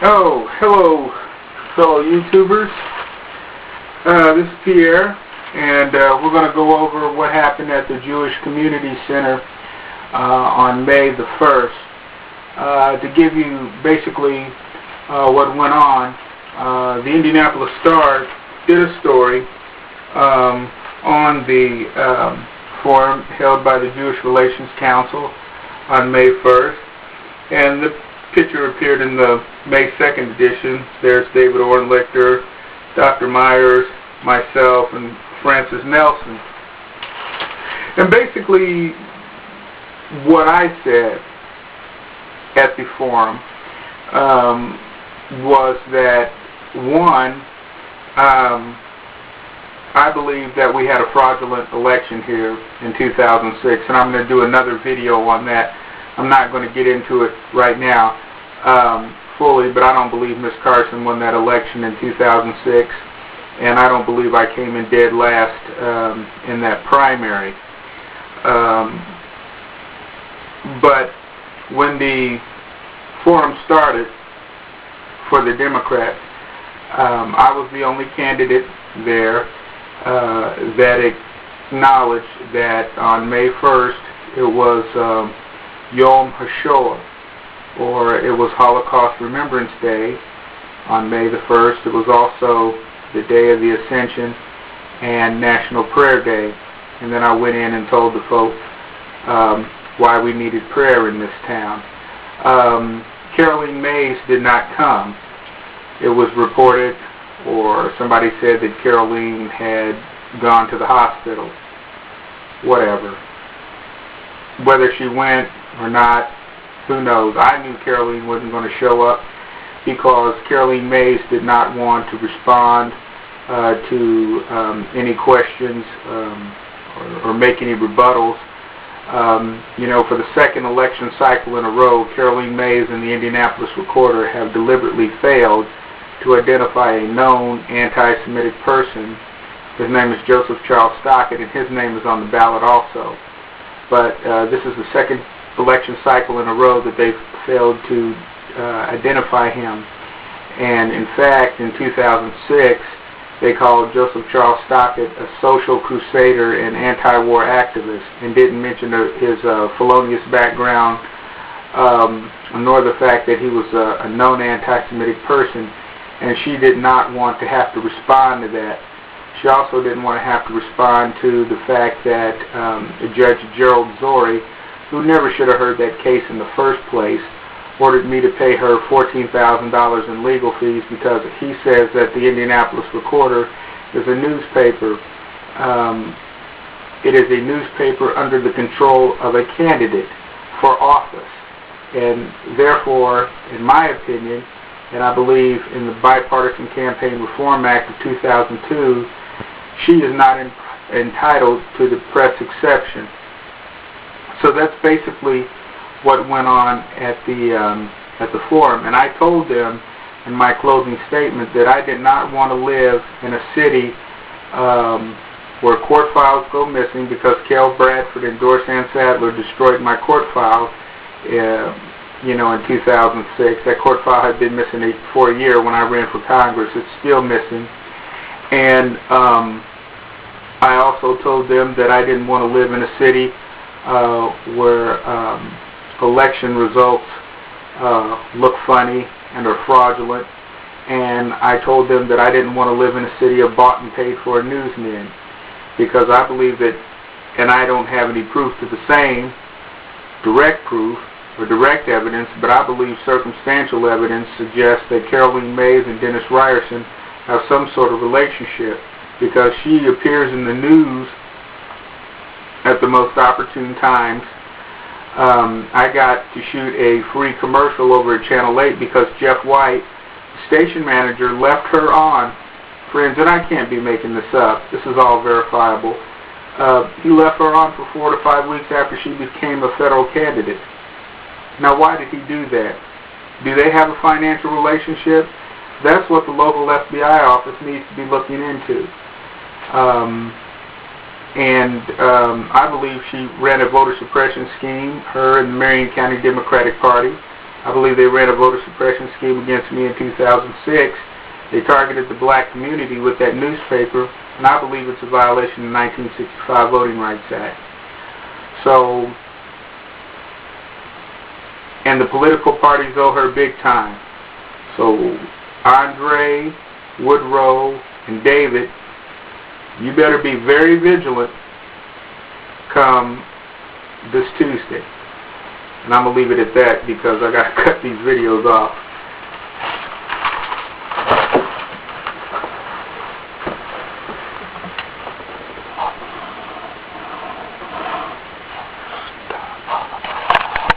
Oh, hello, fellow YouTubers. This is Pierre, and we're going to go over what happened at the Jewish Community Center on May the 1st. To give you basically what went on, the Indianapolis Star did a story on the forum held by the Jewish Relations Council on May 1st, and the picture appeared in the May 2nd edition. There's David Ornlichter, Dr. Myers, myself, and Francis Nelson. And basically, what I said at the forum was that, one, I believe that we had a fraudulent election here in 2006, and I'm going to do another video on that. I'm not going to get into it right now fully, but I don't believe Ms. Carson won that election in 2006, and I don't believe I came in dead last in that primary. But when the forum started for the Democrats, I was the only candidate there that acknowledged that on May 1st it was Yom HaShoah, or it was Holocaust Remembrance Day on May the 1st. It was also the Day of the Ascension and National Prayer Day. And then I went in and told the folks why we needed prayer in this town. Caroline Mays did not come. It was reported, or somebody said that Caroline had gone to the hospital. Whatever. Whether she went or not, who knows? I knew Caroline wasn't going to show up because Caroline Mays did not want to respond to any questions or make any rebuttals. For the second election cycle in a row, Caroline Mays and the Indianapolis Recorder have deliberately failed to identify a known anti-Semitic person. His name is Joseph Charles Stockett, and his name is on the ballot also. But this is the second election cycle in a row that they've failed to identify him. And in fact, in 2006, they called Joseph Charles Stockett a social crusader and anti-war activist, and didn't mention his felonious background, nor the fact that he was a known anti-Semitic person. And she did not want to have to respond to that. She also didn't want to have to respond to the fact that Judge Gerald Zorey, who never should have heard that case in the first place, ordered me to pay her $14,000 in legal fees because he says that the Indianapolis Recorder is a newspaper. It is a newspaper under the control of a candidate for office. And therefore, in my opinion, and I believe in the Bipartisan Campaign Reform Act of 2002, she is not entitled to the press exception. So that's basically what went on at the forum. And I told them in my closing statement that I did not want to live in a city where court files go missing because Carol Bradford and Doris Ann Sadler destroyed my court file in 2006. That court file had been missing for a year when I ran for Congress. It's still missing. And I also told them that I didn't want to live in a city where election results look funny and are fraudulent. And I told them that I didn't want to live in a city of bought and paid for newsmen, because I believe that, and I don't have any proof to the same, direct proof or direct evidence, but I believe circumstantial evidence suggests that Caroline Mays and Dennis Ryerson have some sort of relationship, because she appears in the news at the most opportune times. I got to shoot a free commercial over at Channel 8 because Jeff White, station manager, left her on. Friends, and I can't be making this up. This is all verifiable. He left her on for 4 to 5 weeks after she became a federal candidate. Now, why did he do that? Do they have a financial relationship? That's what the local FBI office needs to be looking into. I believe she ran a voter suppression scheme, her and the Marion County Democratic Party, I believe they ran a voter suppression scheme against me in 2006. They targeted the black community with that newspaper, and I believe it's a violation of the 1965 Voting Rights Act. So, and the political parties owe her big time. So, Andre, Woodrow, and David, you better be very vigilant come this Tuesday. And I'm going to leave it at that because I got to cut these videos off.